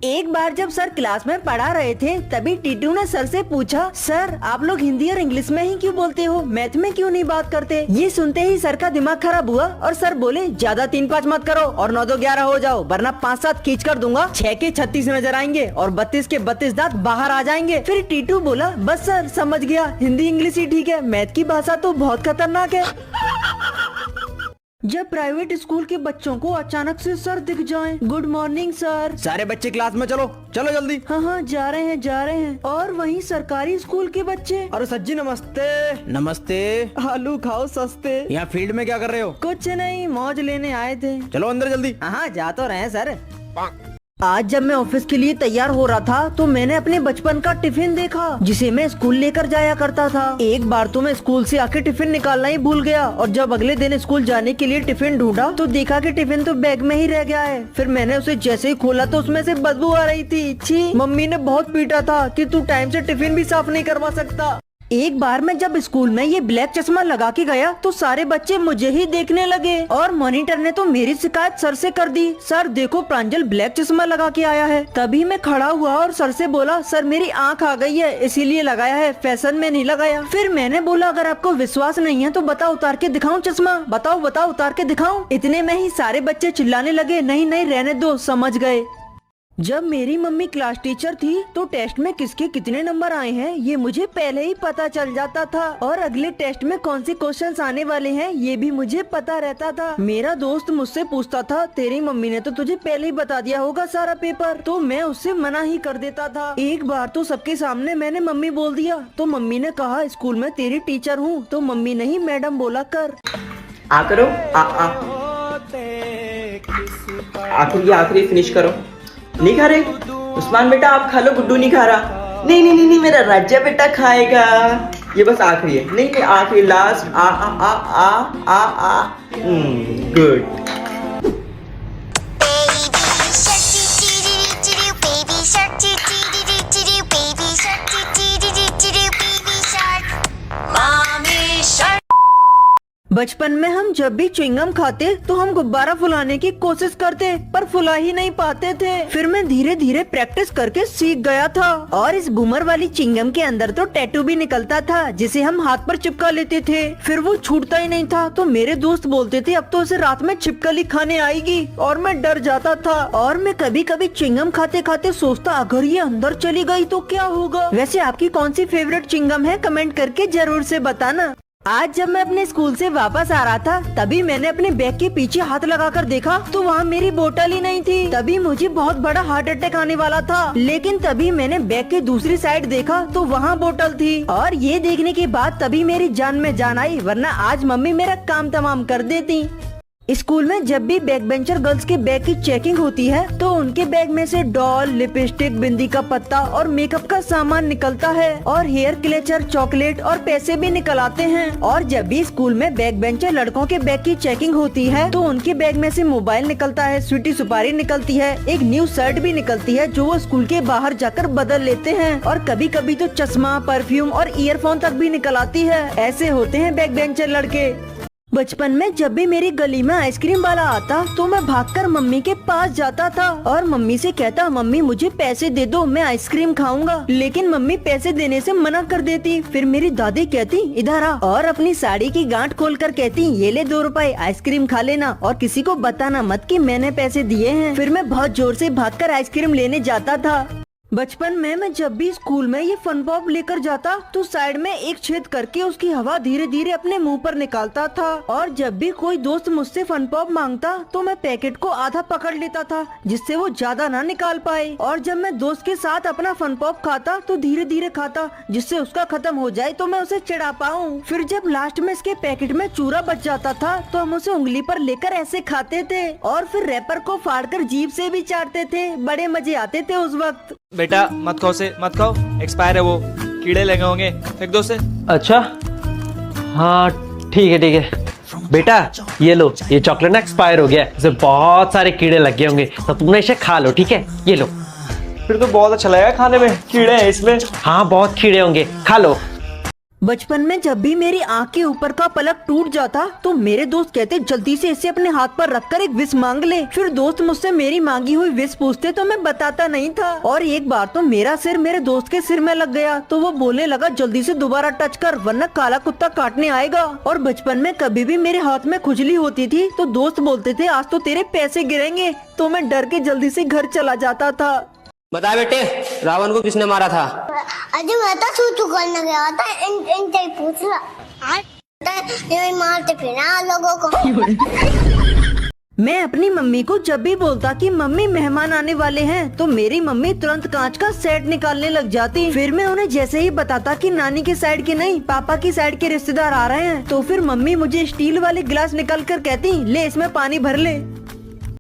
एक बार जब sir class में पढ़ा रहे थे तभी टीटू ने सर से पूछा, सर आप लोग हिंदी और इंग्लिश में ही क्यों बोलते हो, मैथ में क्यों नहीं बात करते। ये सुनते ही सर का दिमाग खराब हुआ और सर बोले, ज्यादा 3-5 मत करो और 9-2 11 हो जाओ, वरना 5-7 खींच कर दूंगा, 6 के 36 नजर आएंगे और 32 के 32 दांत बाहर आ जाएंगे। फिर टीटू बोला, बस सर समझ गया, हिंदी इंग्लिश ही ठीक है, मैथ की भाषा तो बहुत खतरनाक है। जब प्राइवेट स्कूल के बच्चों को अचानक से सर दिख जाएं, गुड मॉर्निंग सर, सारे बच्चे क्लास में चलो चलो जल्दी। हाँ जा रहे हैं। और वहीं सरकारी स्कूल के बच्चे, अरे सर जी नमस्ते। नमस्ते। आलू खाओ सस्ते। यहाँ फील्ड में क्या कर रहे हो? कुछ नहीं, मौज लेने आए थे। चलो अंदर जल्दी। हाँ जा तो रहे हैं सर। आज जब मैं ऑफिस के लिए तैयार हो रहा था तो मैंने अपने बचपन का टिफिन देखा जिसे मैं स्कूल लेकर जाया करता था। एक बार तो मैं स्कूल से आके टिफिन निकालना ही भूल गया और जब अगले दिन स्कूल जाने के लिए टिफिन ढूंढा तो देखा कि टिफिन तो बैग में ही रह गया है। फिर मैंने उसे जैसे ही खोला तो उसमें से बदबू आ रही थी। छी, मम्मी ने बहुत पीटा था कि तू टाइम से टिफिन भी साफ नहीं करवा सकता। एक बार मैं जब स्कूल में ये ब्लैक चश्मा लगा के गया तो सारे बच्चे मुझे ही देखने लगे और मॉनिटर ने तो मेरी शिकायत सर से कर दी। सर देखो प्रांजल ब्लैक चश्मा लगा के आया है। तभी मैं खड़ा हुआ और सर से बोला, सर मेरी आंख आ गई है इसीलिए लगाया है, फैशन में नहीं लगाया। फिर मैंने बोला, अगर आपको विश्वास नहीं है तो बताओ उतार के दिखाऊं चश्मा, बताओ उतार के दिखाऊं। इतने में ही सारे बच्चे चिल्लाने लगे, नहीं रहने दो, समझ गए। जब मेरी मम्मी क्लास टीचर थी तो टेस्ट में किसके कितने नंबर आए हैं ये मुझे पहले ही पता चल जाता था और अगले टेस्ट में कौन से क्वेश्चंस आने वाले हैं ये भी मुझे पता रहता था। मेरा दोस्त मुझसे पूछता था, तेरी मम्मी ने तो तुझे पहले ही बता दिया होगा सारा पेपर, तो मैं उससे मना ही कर देता था। एक बार तो सबके सामने मैंने मम्मी बोल दिया तो मम्मी ने कहा, स्कूल में तेरी टीचर हूँ, तो मम्मी नहीं मैडम बोला कर। आ करो आखिरी फिनिश करो। नहीं खा रहे उस्मान बेटा, आप खा लो, गुड्डू नहीं खा रहा। नहीं मेरा राजा बेटा खाएगा। ये बस आखिरी है, नहीं आखिरी लास्ट। आ आ आ आ आ आ गुड। बचपन में हम जब भी च्युइंगम खाते तो हम गुब्बारा फुलाने की कोशिश करते पर फुला ही नहीं पाते थे। फिर मैं धीरे धीरे प्रैक्टिस करके सीख गया था और इस बूमर वाली च्युइंगम के अंदर तो टैटू भी निकलता था जिसे हम हाथ पर चिपका लेते थे। फिर वो छूटता ही नहीं था तो मेरे दोस्त बोलते थे अब तो उसे रात में छिपकली खाने आएगी और मैं डर जाता था। और मैं कभी कभी च्युइंगम खाते खाते सोचता, अगर ये अंदर चली गई तो क्या होगा। वैसे आपकी कौन सी फेवरेट च्युइंगम है कमेंट करके जरूर से बताना। आज जब मैं अपने स्कूल से वापस आ रहा था तभी मैंने अपने बैग के पीछे हाथ लगाकर देखा तो वहाँ मेरी बोतल ही नहीं थी। तभी मुझे बहुत बड़ा हार्ट अटैक आने वाला था, लेकिन तभी मैंने बैग के दूसरी साइड देखा तो वहाँ बोतल थी। और ये देखने के बाद तभी मेरी जान में जान आई, वरना आज मम्मी मेरा काम तमाम कर देती। स्कूल में जब भी बैक बेंचर गर्ल्स के बैग की चेकिंग होती है तो उनके बैग में से डॉल, लिपस्टिक, बिंदी का पत्ता और मेकअप का सामान निकलता है और हेयर क्लेचर, चॉकलेट और पैसे भी निकल आते हैं। और जब भी स्कूल में बैक बेंचर लड़कों के बैग की चेकिंग होती है तो उनके बैग में से मोबाइल निकलता है, स्वीटी सुपारी निकलती है, एक न्यू शर्ट भी निकलती है जो वो स्कूल के बाहर जाकर बदल लेते हैं और कभी कभी तो चश्मा, परफ्यूम और ईयरफोन तक भी निकल आती है। ऐसे होते हैं बैक बेंचर लड़के। बचपन में जब भी मेरी गली में आइसक्रीम वाला आता तो मैं भागकर मम्मी के पास जाता था और मम्मी से कहता, मम्मी मुझे पैसे दे दो, मैं आइसक्रीम खाऊंगा। लेकिन मम्मी पैसे देने से मना कर देती। फिर मेरी दादी कहती, इधर आ, और अपनी साड़ी की गांठ खोलकर कहती, ये ले 2 रुपए, आइसक्रीम खा लेना और किसी को बताना मत कि मैंने पैसे दिए हैं। फिर मैं बहुत जोर से भागकर आइसक्रीम लेने जाता था। बचपन में मैं जब भी स्कूल में ये फन पॉप लेकर जाता तो साइड में एक छेद करके उसकी हवा धीरे धीरे अपने मुंह पर निकालता था। और जब भी कोई दोस्त मुझसे फन पॉप मांगता तो मैं पैकेट को आधा पकड़ लेता था जिससे वो ज्यादा ना निकाल पाए। और जब मैं दोस्त के साथ अपना फन पॉप खाता तो धीरे धीरे खाता जिससे उसका खत्म हो जाए तो मैं उसे चिढ़ा पाऊँ। फिर जब लास्ट में इसके पैकेट में चूरा बच जाता था तो हम उसे उंगली पर लेकर ऐसे खाते थे और फिर रैपर को फाड़कर जीभ से भी चाटते थे। बड़े मजे आते थे उस वक्त। बेटा मत खाओ से, मत खाओ, एक्सपायर है वो, कीड़े लगे होंगे, फेंक दो उसे। अच्छा हाँ ठीक है बेटा, ये लो, ये चॉकलेट ना एक्सपायर हो गया है, इसे बहुत सारे कीड़े लग गए होंगे तो तुमने इसे खा लो, ठीक है, ये लो। फिर तो बहुत अच्छा लगेगा खाने में, कीड़े हैं इसमें। हाँ बहुत कीड़े होंगे, खा लो। बचपन में जब भी मेरी आँख के ऊपर का पलक टूट जाता तो मेरे दोस्त कहते जल्दी से इसे अपने हाथ पर रखकर एक विश मांग ले। फिर दोस्त मुझसे मेरी मांगी हुई विश पूछते तो मैं बताता नहीं था। और एक बार तो मेरा सिर मेरे दोस्त के सिर में लग गया तो वो बोलने लगा जल्दी से दोबारा टच कर वरना काला कुत्ता काटने आएगा। और बचपन में कभी भी मेरे हाथ में खुजली होती थी तो दोस्त बोलते थे आज तो तेरे पैसे गिरेंगे, तो मैं डर के जल्दी से घर चला जाता था। बता बेटे, रावण को किसने मारा था? अजय मैं तो छू करने गया था, इनसे ही पूछ ला। ये मारते फिर ना लोगों को। मैं अपनी मम्मी को जब भी बोलता कि मम्मी मेहमान आने वाले हैं तो मेरी मम्मी तुरंत कांच का सेट निकालने लग जाती। फिर मैं उन्हें जैसे ही बताता कि नानी के साइड के नहीं पापा की साइड के रिश्तेदार आ रहे हैं तो फिर मम्मी मुझे स्टील वाले गिलास निकाल कर कहती ले इसमें पानी भर ले।